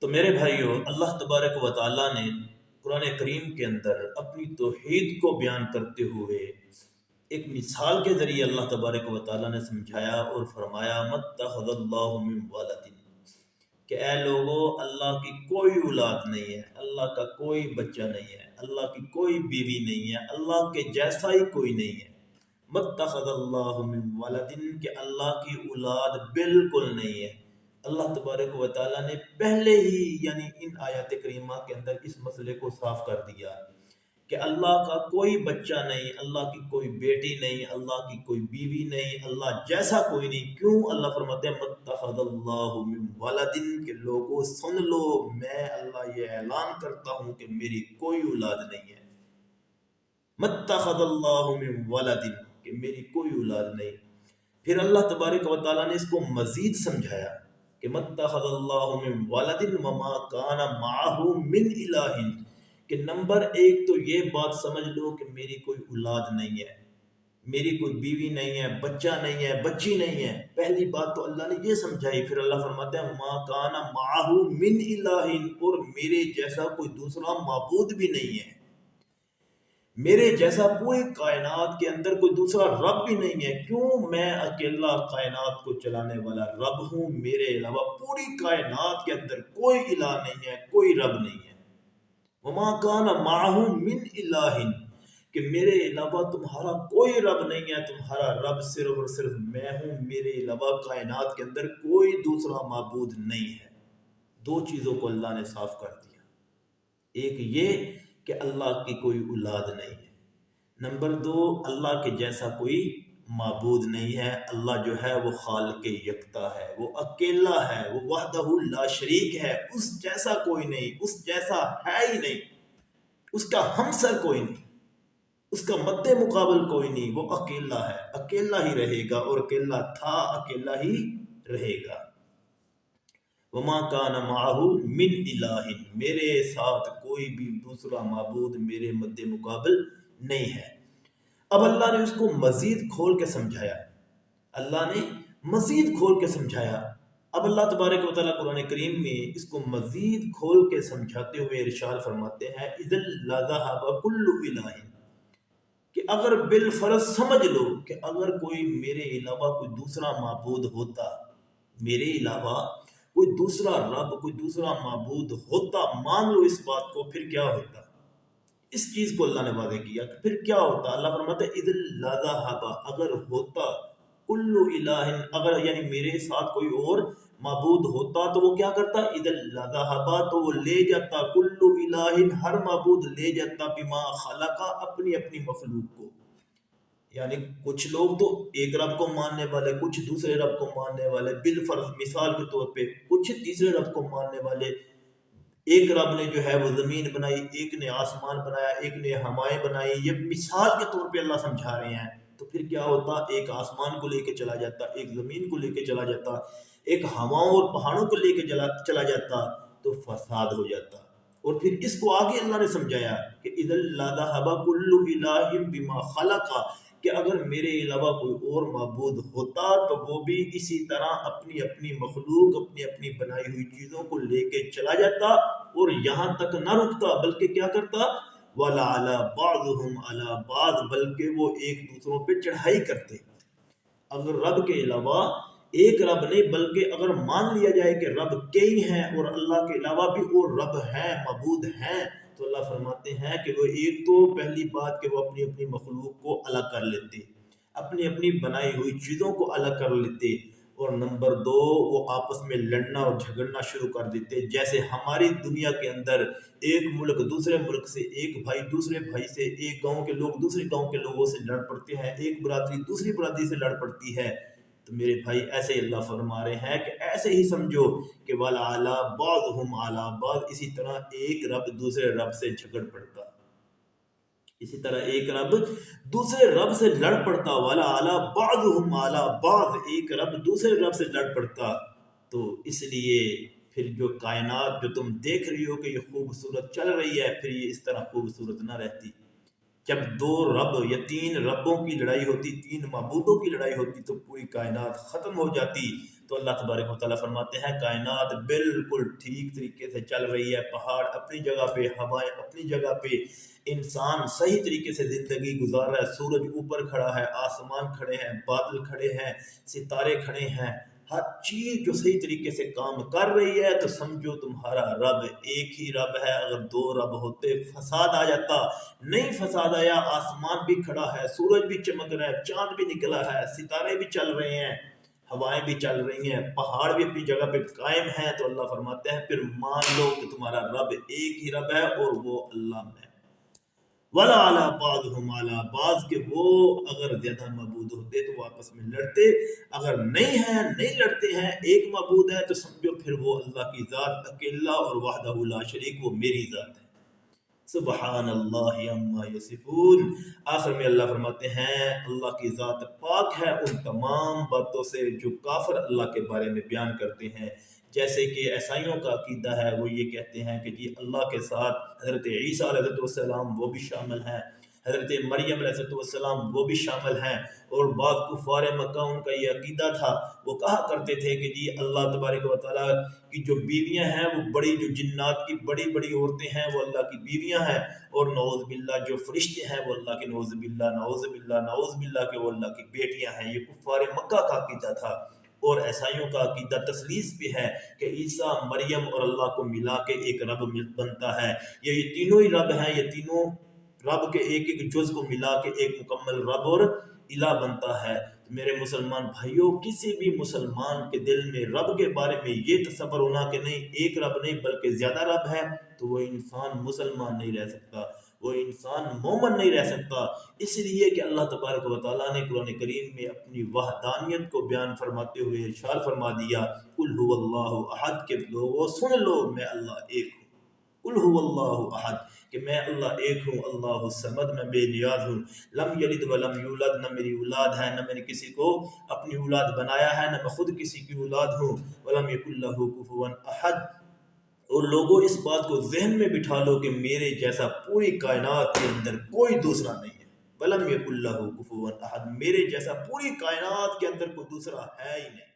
تو میرے بھائیوں، اللہ تبارک و تعالیٰ نے قرآن کریم کے اندر اپنی توحید کو بیان کرتے ہوئے ایک مثال کے ذریعے اللہ تبارک و تعالیٰ نے سمجھایا اور فرمایا متخذ اللہ من ولد، کہ اے لوگو، اللہ کی کوئی اولاد نہیں ہے، اللہ کا کوئی بچہ نہیں ہے، اللہ کی کوئی بیوی نہیں ہے، اللہ کے جیسا ہی کوئی نہیں ہے۔ متخذ اللہ من ولد، کہ اللہ کی اولاد بالکل نہیں ہے۔ اللہ تبارک و تعالیٰ نے پہلے ہی یعنی ان آیات کریمہ کے اندر اس مسئلے کو صاف کر دیا کہ اللہ کا کوئی بچہ نہیں، اللہ کی کوئی بیٹی نہیں، اللہ کی کوئی بیوی نہیں، اللہ جیسا کوئی نہیں۔ کیوں اللہ فرماتے ہیں متخذ اللہ من ولد، کہ لوگوں سن لو، میں اللہ یہ اعلان کرتا ہوں کہ میری کوئی اولاد نہیں ہے۔ متخذ اللہ من ولد، کہ میری کوئی اولاد نہیں۔ پھر اللہ تبارک و تعالیٰ نے اس کو مزید سمجھایا کہ متخذ اللہ من ولد وما کان معہ من الہ، کہ نمبر ایک تو یہ بات سمجھ لو کہ میری کوئی اولاد نہیں ہے، میری کوئی بیوی نہیں ہے، بچہ نہیں ہے، بچی نہیں ہے۔ پہلی بات تو اللہ نے یہ سمجھائی۔ پھر اللہ فرماتے ہیں ما کان معہ من الہ، اور میرے جیسا کوئی دوسرا معبود بھی نہیں ہے، میرے جیسا پوری کائنات کے اندر کوئی دوسرا رب بھی نہیں ہے۔ کیوں؟ میں اکیلا کائنات کو چلانے والا رب ہوں، میرے علاوہ پوری کائنات کے اندر کوئی الہ نہیں ہے، کوئی رب نہیں ہے۔ وما کان معہ من الہ، کہ میرے علاوہ تمہارا کوئی رب نہیں ہے، تمہارا رب صرف اور صرف میں ہوں، میرے علاوہ کائنات کے اندر کوئی دوسرا معبود نہیں ہے۔ دو چیزوں کو اللہ نے صاف کر دیا، ایک یہ کہ اللہ کی کوئی اولاد نہیں ہے، نمبر دو اللہ کے جیسا کوئی معبود نہیں ہے۔ اللہ جو ہے وہ خالق یکتا ہے، وہ اکیلا ہے، وہ وحدہ لا شریک ہے، اس جیسا کوئی نہیں، اس جیسا ہے ہی نہیں، اس کا ہمسر کوئی نہیں، اس کا مد مقابل کوئی نہیں، وہ اکیلا ہے، اکیلا ہی رہے گا، اور اکیلا تھا، اکیلا ہی رہے گا۔ وما کان معہ من الہ، میرے ساتھ کوئی بھی دوسرا معبود میرے مد مقابل نہیں ہے۔ اب اللہ نے اس کو مزید کھول کے سمجھایا، اللہ نے مزید کھول کے سمجھایا۔ اب اللہ تبارک و تعالیٰ قرآن کریم میں اس کو مزید کھول کے سمجھاتے ہوئے ارشاد فرماتے ہیں اذا لذهب كل الہ، کہ اگر بالفرض سمجھ لو کہ اگر کوئی میرے علاوہ کوئی دوسرا معبود ہوتا، میرے علاوہ کوئی دوسرا رب، کوئی دوسرا معبود ہوتا، مان لو اس بات کو، پھر کیا ہوتا؟ اس چیز کو اللہ نے واضح کیا کہ پھر کیا ہوتا۔ اللہ فرماتا ہے اذا لذهب، اگر ہوتا، کل الہ، اگر یعنی میرے ساتھ کوئی اور معبود ہوتا تو وہ کیا کرتا؟ اذا لذهب، تو وہ لے جاتا، کل الہ، ہر معبود لے جاتا، بما خلق، اپنی اپنی مخلوق کو۔ یعنی کچھ لوگ تو ایک رب کو ماننے والے، کچھ دوسرے رب کو ماننے والے، بالفرض مثال کے طور پہ کچھ تیسرے رب کو ماننے والے۔ ایک رب نے جو ہے وہ زمین بنائی، ایک نے آسمان بنایا، ایک نے ہوائیں بنائی، یہ مثال کے طور پہ اللہ سمجھا رہے ہیں۔ تو پھر کیا ہوتا؟ ایک آسمان کو لے کے چلا جاتا، ایک زمین کو لے کے چلا جاتا، ایک ہواؤں اور پہاڑوں کو لے کے چلا جاتا، تو فساد ہو جاتا۔ اور پھر اس کو آگے اللہ نے سمجھایا کہ اذا لذهب كل الہ بما خلق، کہ اگر میرے علاوہ کوئی اور معبود ہوتا تو وہ بھی اسی طرح اپنی اپنی مخلوق، اپنی اپنی بنائی ہوئی چیزوں کو لے کے چلا جاتا، اور یہاں تک نہ رکتا، بلکہ کیا کرتا؟ وَلَعَلَى بَعْضُهُمْ عَلَى بَعْضٍ، بلکہ وہ ایک دوسروں پہ چڑھائی کرتے۔ اگر رب کے علاوہ ایک رب نہیں، بلکہ اگر مان لیا جائے کہ رب کئی ہیں اور اللہ کے علاوہ بھی اور رب ہیں، معبود ہیں، تو اللہ فرماتے ہیں کہ وہ ایک تو پہلی بات کہ وہ اپنی اپنی مخلوق کو الگ کر لیتے، اپنی اپنی بنائی ہوئی چیزوں کو الگ کر لیتے، اور نمبر دو وہ آپس میں لڑنا اور جھگڑنا شروع کر دیتے۔ جیسے ہماری دنیا کے اندر ایک ملک دوسرے ملک سے، ایک بھائی دوسرے بھائی سے، ایک گاؤں کے لوگ دوسرے گاؤں کے لوگوں سے لڑ پڑتے ہیں، ایک برادری دوسری برادری سے لڑ پڑتی ہے۔ تو میرے بھائی ایسے ہی اللہ فرما رہے ہیں کہ ایسے ہی سمجھو کہ وَلَعَلَى بَعْضُهُمْ عَلَى بَعْضٍ، اسی طرح ایک رب دوسرے رب سے جھگڑ پڑتا، اسی طرح ایک رب دوسرے رب سے لڑ پڑتا، وَلَعَلَى بَعْضُهُمْ عَلَى بَعْضٍ، ایک رب دوسرے رب سے لڑ پڑتا۔ تو اس لیے پھر جو کائنات جو تم دیکھ رہی ہو کہ یہ خوبصورت چل رہی ہے، پھر یہ اس طرح خوبصورت نہ رہتی۔ جب دو رب یا تین ربوں کی لڑائی ہوتی، تین معبودوں کی لڑائی ہوتی، تو پوری کائنات ختم ہو جاتی۔ تو اللہ تبارک و تعالیٰ فرماتے ہیں کائنات بالکل ٹھیک طریقے سے چل رہی ہے، پہاڑ اپنی جگہ پہ، ہوائیں اپنی جگہ پہ، انسان صحیح طریقے سے زندگی گزار رہا ہے، سورج اوپر کھڑا ہے، آسمان کھڑے ہیں، بادل کھڑے ہیں، ستارے کھڑے ہیں، ہر چیز جو صحیح طریقے سے کام کر رہی ہے، تو سمجھو تمہارا رب ایک ہی رب ہے۔ اگر دو رب ہوتے فساد آ جاتا، نہیں فساد آیا، آسمان بھی کھڑا ہے، سورج بھی چمک رہا ہے، چاند بھی نکلا ہے، ستارے بھی چل رہے ہیں، ہوائیں بھی چل رہی ہیں، پہاڑ بھی اپنی جگہ پہ قائم ہیں، تو اللہ فرماتے ہیں پھر مان لو کہ تمہارا رب ایک ہی رب ہے اور وہ اللہ ہے۔ وَلَا عَلَىٰ بَعْضُهُمْ عَلَىٰ بَعْضٍ کہ وہ اگر زیادہ معبود ہوتے تو وہ آپس میں لڑتے، اگر نہیں ہیں، نہیں لڑتے ہیں، ایک معبود ہے، تو سمجھو پھر وہ اللہ کی ذات اکیلا اور وحدہ لا شریک، وہ میری ذات ہے۔ سبحان اللہ عما یصفون۔ آخر میں اللہ فرماتے ہیں اللہ کی ذات پاک ہے ان تمام باتوں سے جو کافر اللہ کے بارے میں بیان کرتے ہیں، جیسے کہ عیسائیوں کا عقیدہ ہے، وہ یہ کہتے ہیں کہ جی اللہ کے ساتھ حضرت عیسیٰ علیہ السلام وہ بھی شامل ہیں، حضرت مریم علیہ السلام وہ بھی شامل ہیں، اور بعض کفار مکہ ان کا یہ عقیدہ تھا، وہ کہا کرتے تھے کہ جی اللہ تبارک و تعالیٰ کی جو بیویاں ہیں وہ بڑی، جو جنات کی بڑی بڑی عورتیں ہیں وہ اللہ کی بیویاں ہیں، اور نعوذ باللہ جو فرشتے ہیں وہ اللہ کے، نعوذ باللہ نعوذ باللہ نعوذ باللہ کہ وہ اللہ کی بیٹیاں ہیں۔ یہ کفار مکہ کا عقیدہ تھا۔ اور عیسائیوں کا عقیدہ تثلیث بھی ہے کہ عیسیٰ مریم اور اللہ کو ملا کے ایک رب بنتا ہے، یہ تینوں ہی رب ہیں، یہ تینوں رب کے ایک ایک جز کو ملا کے ایک مکمل رب اور الہ بنتا ہے۔ میرے مسلمان بھائیوں، کسی بھی مسلمان کے دل میں رب کے بارے میں یہ تصور ہونا کہ نہیں ایک رب نہیں بلکہ زیادہ رب ہے، تو وہ انسان مسلمان نہیں رہ سکتا، وہ انسان مومن نہیں رہ سکتا۔ اس لیے کہ اللہ تبارک و تعالیٰ نے قرآن کریم میں اپنی وحدانیت کو بیان فرماتے ہوئے ارشاد فرما دیا قل هو اللہ احد، کہ لوگو سن لو میں اللہ ایک ہوں، قل هو اللہ احد کہ میں اللہ ایک ہوں، اللہ الصمد میں بے نیاز ہوں، لم یلد ولم یولد نہ میری اولاد ہے، نہ میں نے کسی کو اپنی اولاد بنایا ہے، نہ میں خود کسی کی اولاد ہوں، ولم یکن لہ کفوا احد۔ اور لوگوں اس بات کو ذہن میں بٹھا لو کہ میرے جیسا پوری کائنات کے اندر کوئی دوسرا نہیں ہے، ولم یکن لہ کفوا احد، میرے جیسا پوری کائنات کے اندر کوئی دوسرا ہے ہی نہیں۔